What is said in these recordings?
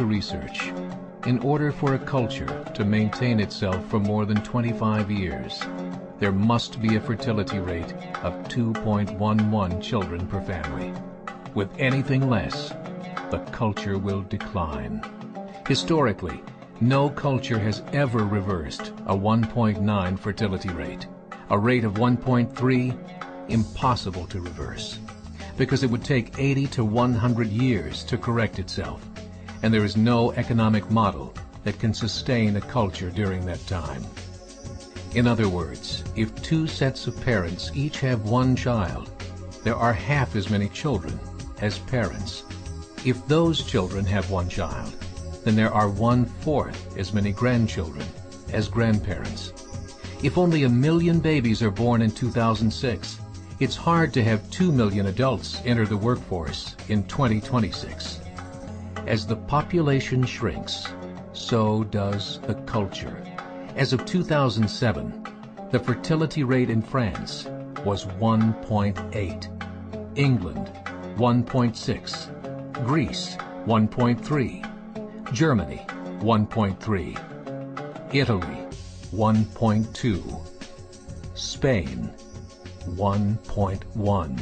to research. In order for a culture to maintain itself for more than 25 years, there must be a fertility rate of 2.11 children per family. With anything less, the culture will decline. Historically, no culture has ever reversed a 1.9 fertility rate. A rate of 1.3, impossible to reverse, because it would take 80 to 100 years to correct itself, and there is no economic model that can sustain a culture during that time. In other words, if two sets of parents each have one child, there are half as many children as parents. If those children have one child, then there are 1/4 as many grandchildren as grandparents. If only 1 million babies are born in 2006, it's hard to have 2 million adults enter the workforce in 2026. As the population shrinks, so does the culture. As of 2007, the fertility rate in France was 1.8, England 1.6, Greece 1.3, Germany 1.3, Italy 1.2, Spain 1.1.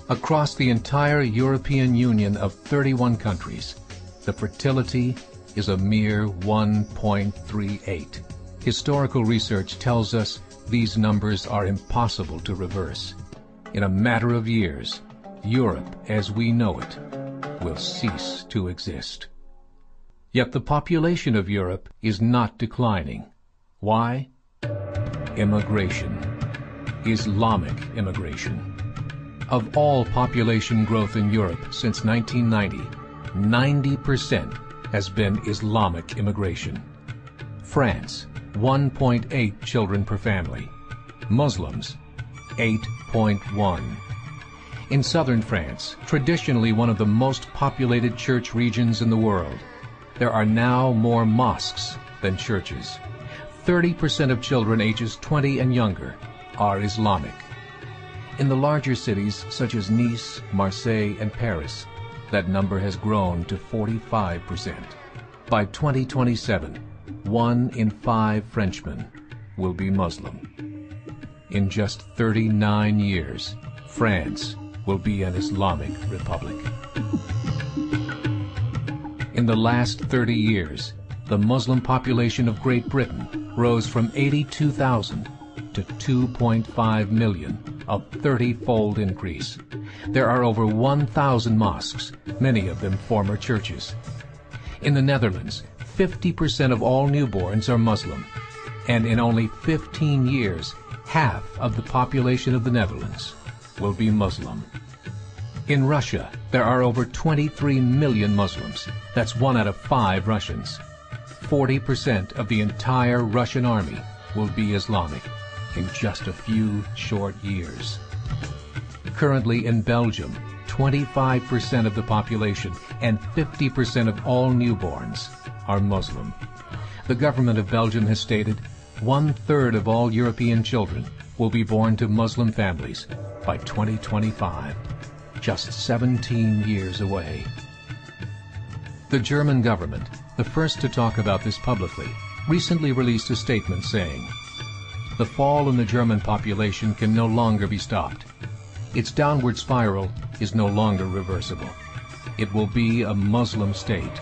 Across the entire European Union of 31 countries, the fertility is a mere 1.38. Historical research tells us these numbers are impossible to reverse. In a matter of years, Europe as we know it will cease to exist. Yet the population of Europe is not declining. Why? Immigration. Islamic immigration. Of all population growth in Europe since 1990, 90% has been Islamic immigration. France, 1.8 children per family. Muslims, 8.1. In southern France, traditionally one of the most populated church regions in the world, there are now more mosques than churches. 30% of children ages 20 and younger are Islamic. In the larger cities such as Nice, Marseille, and Paris, that number has grown to 45%. By 2027, 1 in 5 Frenchmen will be Muslim. In just 39 years, France will be an Islamic republic. In the last 30 years, the Muslim population of Great Britain rose from 82,000 to 2.5 million, a 30-fold increase. There are over 1,000 mosques, many of them former churches. In the Netherlands, 50% of all newborns are Muslim, and in only 15 years, half of the population of the Netherlands will be Muslim. In Russia, there are over 23 million Muslims. That's 1 out of 5 Russians. 40% of the entire Russian army will be Islamic in just a few short years. Currently in Belgium, 25% of the population and 50% of all newborns are Muslim. The government of Belgium has stated 1/3 of all European children will be born to Muslim families by 2025, just 17 years away. The German government, the first to talk about this publicly, recently released a statement saying, "The fall in the German population can no longer be stopped. Its downward spiral is no longer reversible. It will be a Muslim state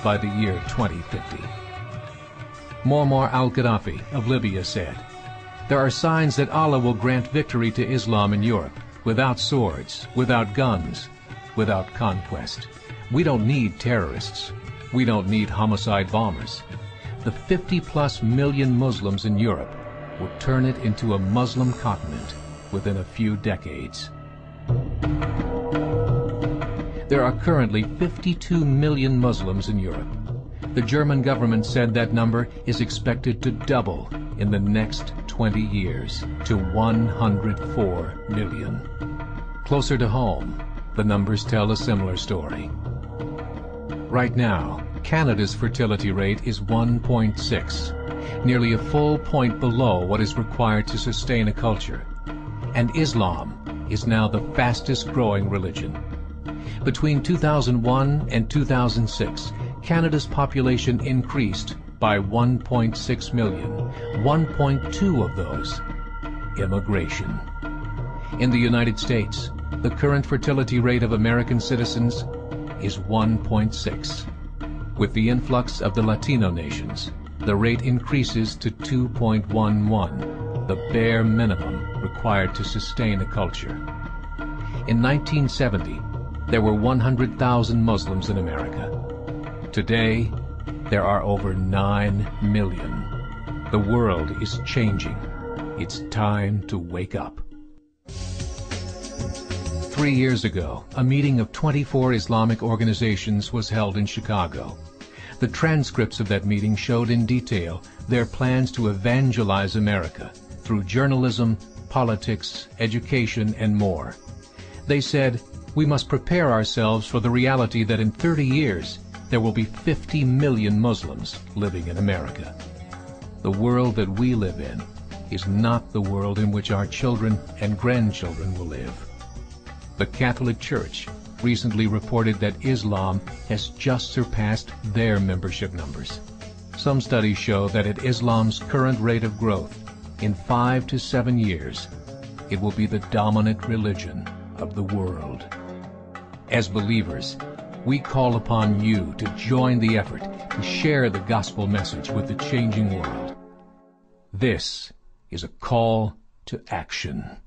by the year 2050. Muammar al-Gaddafi of Libya said, "There are signs that Allah will grant victory to Islam in Europe, without swords, without guns, without conquest. We don't need terrorists. We don't need homicide bombers. The 50+ million Muslims in Europe will turn it into a Muslim continent within a few decades." There are currently 52 million Muslims in Europe. The German government said that number is expected to double in the next 20 years to 104 million. Closer to home, the numbers tell a similar story. Right now, Canada's fertility rate is 1.6, nearly a full point below what is required to sustain a culture. And Islam is now the fastest growing religion. Between 2001 and 2006, Canada's population increased by 1.6 million, 1.2 of those immigration. In the United States, the current fertility rate of American citizens is 1.6. With the influx of the Latino nations, the rate increases to 2.11, the bare minimum required to sustain a culture. In 1970, there were 100,000 Muslims in America. Today, there are over 9 million. The world is changing. It's time to wake up. 3 years ago, a meeting of 24 Islamic organizations was held in Chicago. The transcripts of that meeting showed in detail their plans to evangelize America through journalism, politics, education, and more. They said, we must prepare ourselves for the reality that in 30 years, there will be 50 million Muslims living in America. The world that we live in is not the world in which our children and grandchildren will live. The Catholic Church recently reported that Islam has just surpassed their membership numbers. Some studies show that at Islam's current rate of growth, in 5 to 7 years, it will be the dominant religion of the world. As believers, we call upon you to join the effort to share the gospel message with the changing world. This is a call to action.